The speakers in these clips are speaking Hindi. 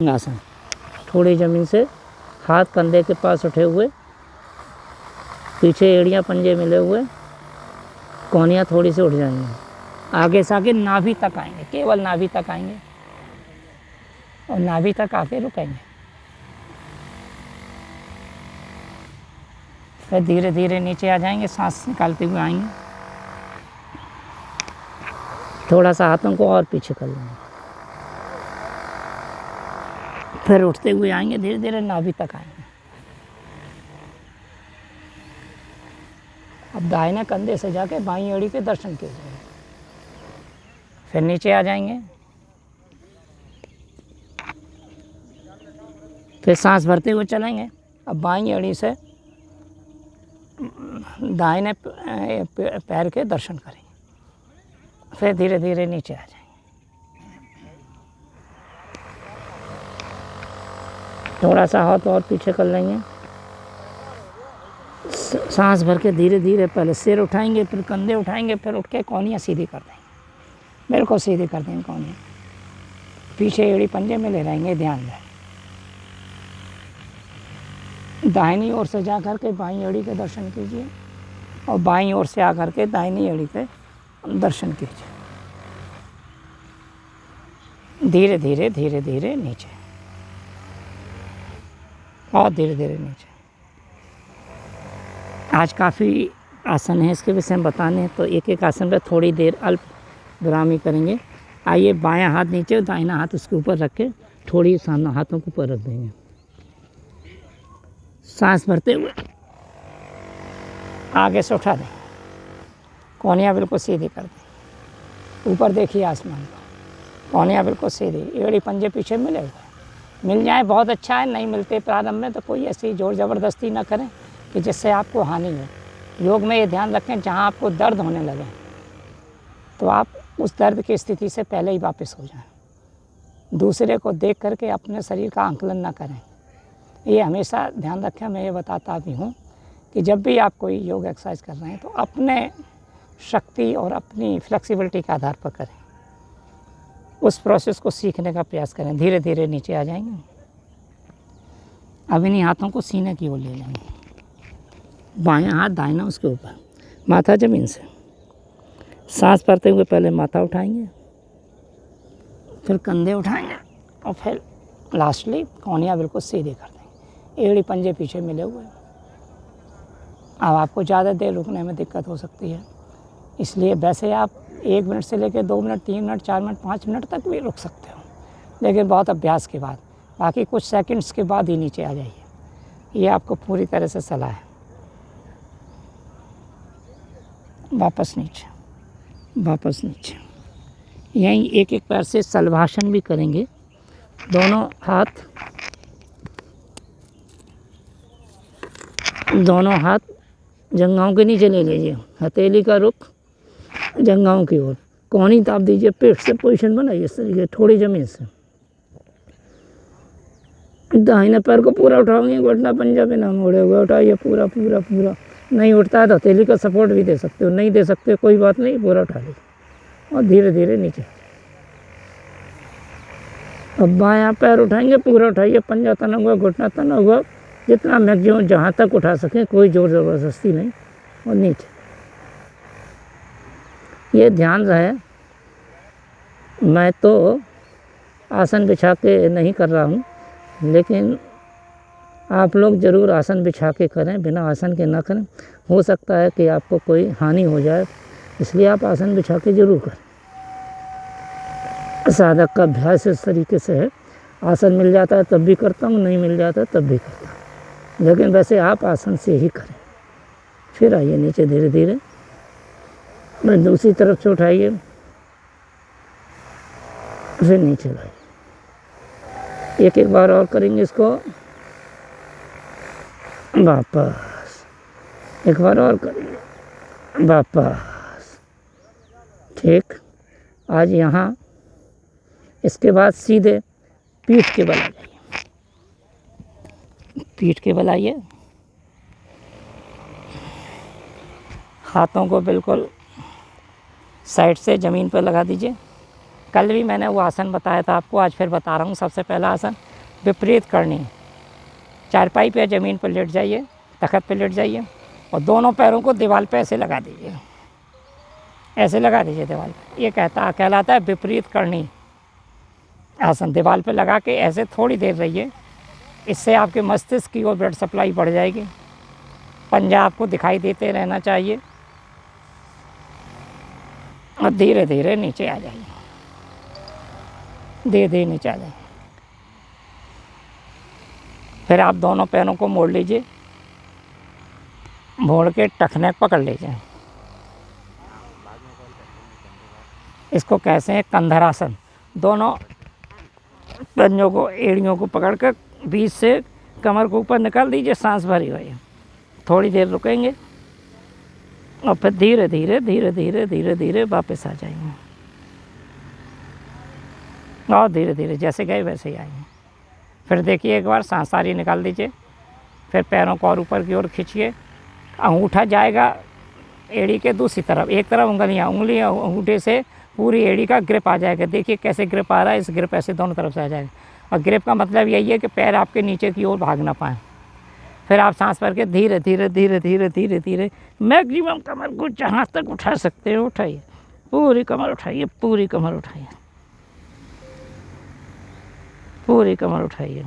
आसन, थोड़ी ज़मीन से हाथ कंधे के पास उठे हुए, पीछे एड़ियाँ पंजे मिले हुए, कोहनियाँ थोड़ी सी उठ जाएंगी, आगे से आगे नाभि तक आएंगे, केवल नाभि तक आएंगे और नाभि तक आके रुकेंगे। फिर धीरे धीरे नीचे आ जाएंगे, सांस निकालते हुए आएंगे, थोड़ा सा हाथों को और पीछे कर लेंगे, फिर उठते हुए आएंगे, धीरे धीरे नाभि तक आएंगे। अब दाहिने कंधे से जाके बाईं एड़ी के दर्शन कीजिए, फिर नीचे आ जाएंगे, फिर सांस भरते हुए चलेंगे। अब बाईं एड़ी से दाहिने पैर के दर्शन करेंगे, फिर धीरे धीरे नीचे आ जाएंगे। थोड़ा सा हाथ और पीछे कर लेंगे, सांस भर के धीरे धीरे पहले सिर उठाएंगे, फिर कंधे उठाएंगे, फिर उठ के कोहनियाँ सीधी कर देंगे, बिल्कुल सीधी कर देंगे कोहनियाँ। पीछे एड़ी पंजे में ले रहेंगे, ध्यान रहे। दाहिनी ओर से जा कर के बाईं एड़ी के दर्शन कीजिए और बाईं ओर से आकर के दाहिनी एड़ी के दर्शन कीजिए। धीरे धीरे धीरे धीरे नीचे और धीरे धीरे नीचे। आज काफ़ी आसन है, इसके विषय में बताने हैं, तो एक एक आसन पर थोड़ी देर अल्प विरामी करेंगे। आइए, बायां हाथ नीचे, दाहिना हाथ उसके ऊपर रख के थोड़ी सामने हाथों को ऊपर रख देंगे। सांस भरते हुए आगे से उठा दें, कोहनियाँ बिल्कुल सीधी कर दें, ऊपर देखिए आसमान को, कोहनियाँ बिल्कुल सीधी, एड़ी पंजे पीछे मिले हुए, मिल जाए बहुत अच्छा है, नहीं मिलते प्रारंभ में तो कोई ऐसी जोर ज़बरदस्ती ना करें कि जिससे आपको हानि हो। योग में ये ध्यान रखें, जहाँ आपको दर्द होने लगे तो आप उस दर्द की स्थिति से पहले ही वापस हो जाएं। दूसरे को देख करके अपने शरीर का आंकलन ना करें, ये हमेशा ध्यान रखें। मैं ये बताता भी हूँ कि जब भी आप कोई योग एक्सरसाइज कर रहे हैं तो अपने शक्ति और अपनी फ्लेक्सिबिलिटी के आधार पर करें, उस प्रोसेस को सीखने का प्रयास करें। धीरे धीरे नीचे आ जाएंगे। अब इन्हीं हाथों को सीने की ओर ले जाएंगे, बायां हाथ दाहिना उसके ऊपर, माथा ज़मीन से। सांस भरते हुए पहले माथा उठाएंगे, फिर कंधे उठाएंगे और फिर लास्टली कोहनियाँ बिल्कुल सीधे कर देंगे, एड़ी पंजे पीछे मिले हुए। अब आपको ज़्यादा देर रुकने में दिक्कत हो सकती है, इसलिए वैसे आप 1 मिनट से लेकर 2 मिनट, 3 मिनट, 4 मिनट, 5 मिनट तक भी रुक सकते हो, लेकिन बहुत अभ्यास के बाद। बाकी कुछ सेकंड्स के बाद ही नीचे आ जाइए, ये आपको पूरी तरह से सलाह है। वापस नीचे, वापस नीचे। यहीं एक एक पैर से शलभासन भी करेंगे। दोनों हाथ जंघाओं के नीचे ले लीजिए, हथेली का रुख जंघाओं की ओर, कोहनी ताप दीजिए, पेट से पोजीशन बनाइए इस तरीके, थोड़ी ज़मीन से। दाहिने पैर को पूरा उठाओगे, घुटना पंजा पे ना मोड़े हुए उठाइए, पूरा पूरा पूरा। नहीं उठता है तो हथेली का सपोर्ट भी दे सकते हो, नहीं दे सकते कोई बात नहीं, पूरा उठा लीजिए और धीरे धीरे नीचे। अब बायां पैर उठाएंगे, पूरा उठाइए, पंजा तना हुआ, घुटना तना हुआ, जितना मैक्सिमम जहाँ तक उठा सकें, कोई जोर ज़बरदस्ती नहीं, और नीचे। ये ध्यान रहे, मैं तो आसन बिछा के नहीं कर रहा हूँ, लेकिन आप लोग ज़रूर आसन बिछा के करें, बिना आसन के ना करें। हो सकता है कि आपको कोई हानि हो जाए, इसलिए आप आसन बिछा के ज़रूर करें। साधक का अभ्यास इस तरीके से है, आसन मिल जाता है तब भी करता हूँ, नहीं मिल जाता है तब भी करता हूँ, लेकिन वैसे आप आसन से ही करें। फिर आइए नीचे धीरे धीरे, बस दूसरी तरफ से उठाइए, फिर नीचे लाइए। एक एक बार और करेंगे इसको, वापस, एक बार और करेंगे, वापस। ठीक, आज यहाँ इसके बाद सीधे पीठ के बल आ जाइए, पीठ के बल आइए, हाथों को बिल्कुल साइड से ज़मीन पर लगा दीजिए। कल भी मैंने वो आसन बताया था आपको, आज फिर बता रहा हूँ। सबसे पहला आसन विपरीत करनी। चारपाई पे ज़मीन पर लेट जाइए, तख़्त पे लेट जाइए और दोनों पैरों को दीवार पे ऐसे लगा दीजिए, ऐसे लगा दीजिए दीवार पे। ये कहलाता है विपरीत करनी आसन। दीवार पे लगा के ऐसे थोड़ी देर रहिए, इससे आपके मस्तिष्क की ओर ब्लड सप्लाई बढ़ जाएगी। पंजा आपको दिखाई देते रहना चाहिए और धीरे धीरे नीचे आ जाइए, धीरे धीरे नीचे आ जाइए। फिर आप दोनों पैरों को मोड़ लीजिए, मोड़ के टखने पकड़ लीजिए। इसको कैसे हैं कंधरासन। दोनों पंजों को, एड़ियों को पकड़ कर बीच से कमर को ऊपर निकाल दीजिए, सांस भरी हुई। थोड़ी देर रुकेंगे और फिर धीरे धीरे धीरे धीरे धीरे धीरे वापस आ जाएंगे और धीरे धीरे जैसे गए वैसे ही आएंगे। फिर देखिए एक बार सांस सारी निकाल दीजिए, फिर पैरों को और ऊपर की ओर खींचिए। अंगूठा जाएगा एड़ी के दूसरी तरफ, एक तरफ उंगलियां अंगूठे से पूरी एड़ी का ग्रिप आ जाएगा। देखिए कैसे ग्रिप आ रहा है, इस ग्रिप ऐसे दोनों तरफ से आ जाएगा। और ग्रिप का मतलब यही है कि पैर आपके नीचे की ओर भाग ना पाएँ। फिर आप सांस भर के धीरे धीरे धीरे धीरे धीरे धीरे मैक्सिमम कमर को जहाँ तक उठा सकते हैं उठाइए, पूरी कमर उठाइए, पूरी कमर उठाइए, पूरी कमर उठाइए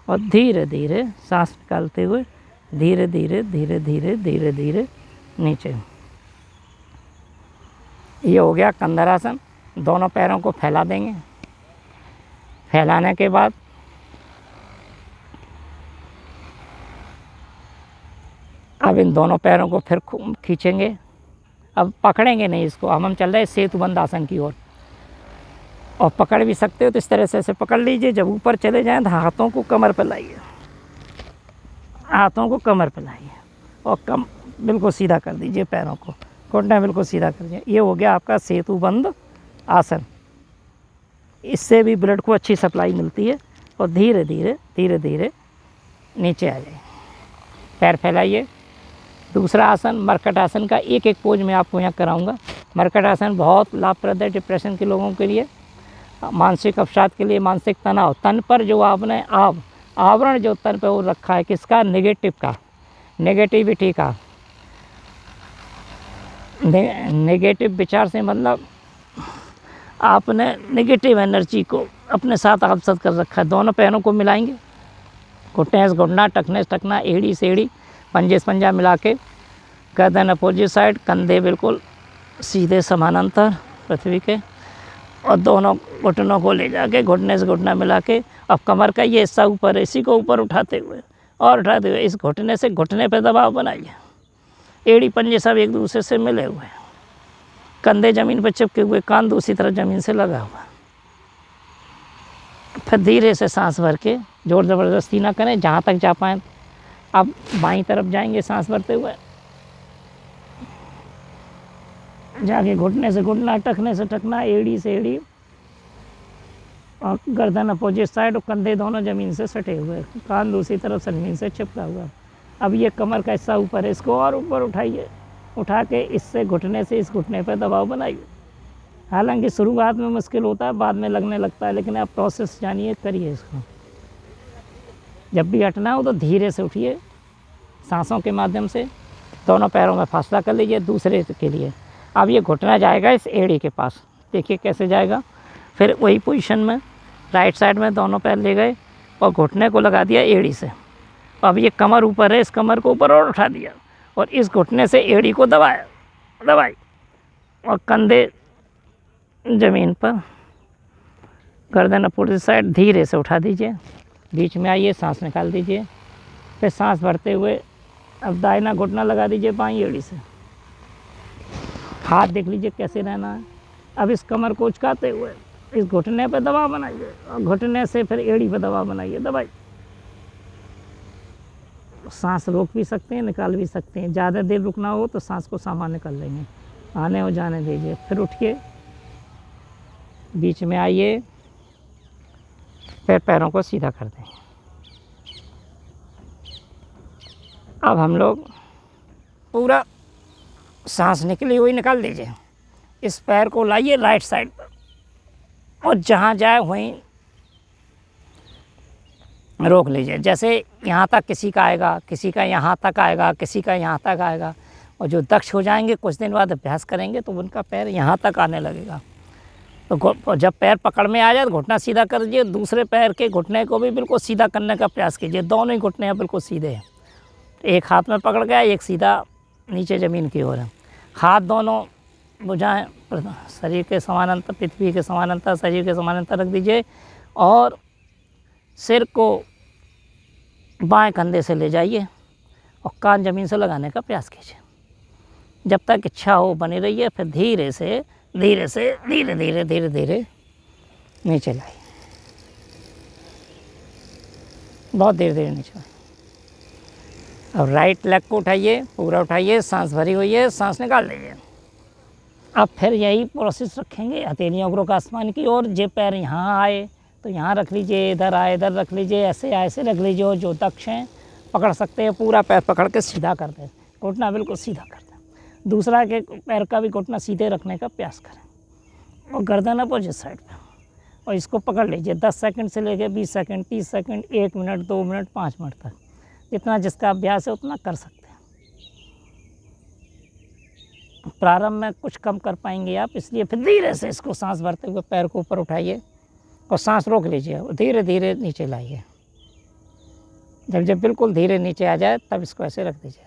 और धीरे धीरे सांस निकालते हुए धीरे धीरे धीरे धीरे धीरे धीरे नीचे। ये हो गया कंधरासन। दोनों पैरों को फैला देंगे। फैलाने के बाद अब इन दोनों पैरों को फिर खींचेंगे। अब पकड़ेंगे नहीं इसको, अब हम चल रहे हैं सेतुबंद आसन की ओर। और पकड़ भी सकते हो तो इस तरह से ऐसे पकड़ लीजिए। जब ऊपर चले जाएं तो हाथों को कमर पर लाइए, हाथों को कमर पर लाइए और बिल्कुल सीधा कर दीजिए पैरों को, घुटना बिल्कुल सीधा कर दीजिए। ये हो गया आपका सेतुबंद आसन। इससे भी ब्लड को अच्छी सप्लाई मिलती है। और धीरे धीरे धीरे धीरे नीचे आ जाइए, पैर फैलाइए। दूसरा आसन मरकट आसन का एक एक पोज में आपको यहाँ कराऊंगा। मरकट आसन बहुत लाभप्रद है डिप्रेशन के लोगों के लिए, मानसिक अवसाद के लिए, मानसिक तनाव। तन पर जो आपने आवरण जो तन पर वो रखा है, किसका? नेगेटिव का, नेगेटिविटी का। नेगेटिव विचार से मतलब आपने नेगेटिव एनर्जी को अपने साथ आत्मसात कर रखा है। दोनों पैरों को मिलाएंगे, घुटने से घुटना, टखने से टखना, एड़ी से एड़ी, पंजे से पंजा मिला के, गर्दन अपोजिट साइड, कंधे बिल्कुल सीधे समानांतर पृथ्वी के, और दोनों घुटनों को ले जाके घुटने से घुटना मिला के अब कमर का ये हिस्सा ऊपर, इसी को ऊपर उठाते हुए और उठाते हुए इस घुटने से घुटने पे दबाव बनाइए। एड़ी पंजे सब एक दूसरे से मिले हुए, कंधे ज़मीन पर चिपके हुए, कान दूसरी तरफ ज़मीन से लगा हुआ। फिर धीरे से सांस भर के, जोर ज़बरदस्ती ना करें, जहाँ तक जा पाएँ। अब बाईं तरफ जाएंगे सांस भरते हुए, जाके घुटने से घुटना, टखने से टखना, एड़ी से एड़ी, और गर्दन अपोजिट साइड और कंधे दोनों ज़मीन से सटे हुए, कान दूसरी तरफ ज़मीन से चिपका हुआ। अब ये कमर का हिस्सा ऊपर है, इसको और ऊपर उठाइए, उठा के इससे घुटने से इस घुटने पर दबाव बनाइए। हालांकि शुरुआत में मुश्किल होता है, बाद में लगने लगता है, लेकिन आप प्रोसेस जानिए, करिए इसको। जब भी हटना हो तो धीरे से उठिए, सांसों के माध्यम से दोनों पैरों में फासला कर लीजिए दूसरे के लिए। अब ये घुटना जाएगा इस एड़ी के पास, देखिए कैसे जाएगा। फिर वही पोजीशन में राइट साइड में दोनों पैर ले गए और घुटने को लगा दिया एड़ी से। अब ये कमर ऊपर है, इस कमर को ऊपर और उठा दिया और इस घुटने से एड़ी को दबाई और कंधे ज़मीन पर, गर्दन अपोजिट साइड धीरे से उठा दीजिए, बीच में आइए, सांस निकाल दीजिए। फिर सांस भरते हुए अब दाहिना घुटना लगा दीजिए बाईं एड़ी से, हाथ देख लीजिए कैसे रहना है। अब इस कमर को उचकाते हुए इस घुटने पे दबाव बनाइए और घुटने से फिर एड़ी पे दबाव बनाइए, दबाइए। सांस रोक भी सकते हैं, निकाल भी सकते हैं। ज़्यादा देर रुकना हो तो सांस को सामान्य कर लेंगे, आने और जाने दीजिए। फिर उठिए, बीच में आइए, फिर पैरों को सीधा कर दें। अब हम लोग पूरा सांस निकली हुई निकाल दीजिए, इस पैर को लाइए राइट साइड पर और जहाँ जाए वहीं रोक लीजिए। जैसे यहाँ तक किसी का आएगा, किसी का यहाँ तक आएगा, किसी का यहाँ तक आएगा, और जो दक्ष हो जाएंगे कुछ दिन बाद अभ्यास करेंगे तो उनका पैर यहाँ तक आने लगेगा। तो जब पैर पकड़ में आ जाए तो घुटना सीधा कर दीजिए, दूसरे पैर के घुटने को भी बिल्कुल सीधा करने का प्रयास कीजिए। दोनों ही घुटने बिल्कुल सीधे हैं, एक हाथ में पकड़ गया, एक सीधा नीचे ज़मीन की ओर है। हाथ दोनों भुजाएं शरीर के समानांतर, पृथ्वी के समानांतर, शरीर के समानांतर रख दीजिए और सिर को बाएं कंधे से ले जाइए और कान ज़मीन से लगाने का प्रयास कीजिए। जब तक इच्छा हो बनी रहिए, फिर धीरे धीरे धीरे धीरे नीचे लाइए, बहुत धीरे धीरे नीचे लाइए। अब राइट लेग को उठाइए, पूरा उठाइए, सांस भरी हुई है, सांस निकाल लीजिए। अब फिर यही प्रोसेस रखेंगे हथेलियों अग्रों आसमान की ओर। जे पैर यहाँ आए तो यहाँ रख लीजिए, इधर आए इधर रख लीजिए, ऐसे ऐसे रख लीजिए। और जो दक्ष हैं पकड़ सकते हैं, पूरा पैर पकड़ के सीधा कर दें, घुटना बिल्कुल सीधा कर दें। दूसरा के पैर का भी घुटना सीधे रखने का प्रयास करें और गर्दन अपोजिट साइड पे, और इसको पकड़ लीजिए 10 सेकंड से लेकर 20 second, 30 second, 1 minute, 2 minute, 5 minute तक, जितना जिसका अभ्यास है उतना कर सकते हैं। प्रारंभ में कुछ कम कर पाएंगे आप, इसलिए फिर धीरे से इसको सांस भरते हुए पैर को ऊपर उठाइए और सांस रोक लीजिए और धीरे धीरे नीचे लाइए। जब बिल्कुल धीरे नीचे आ जाए तब इसको ऐसे रख दीजिए।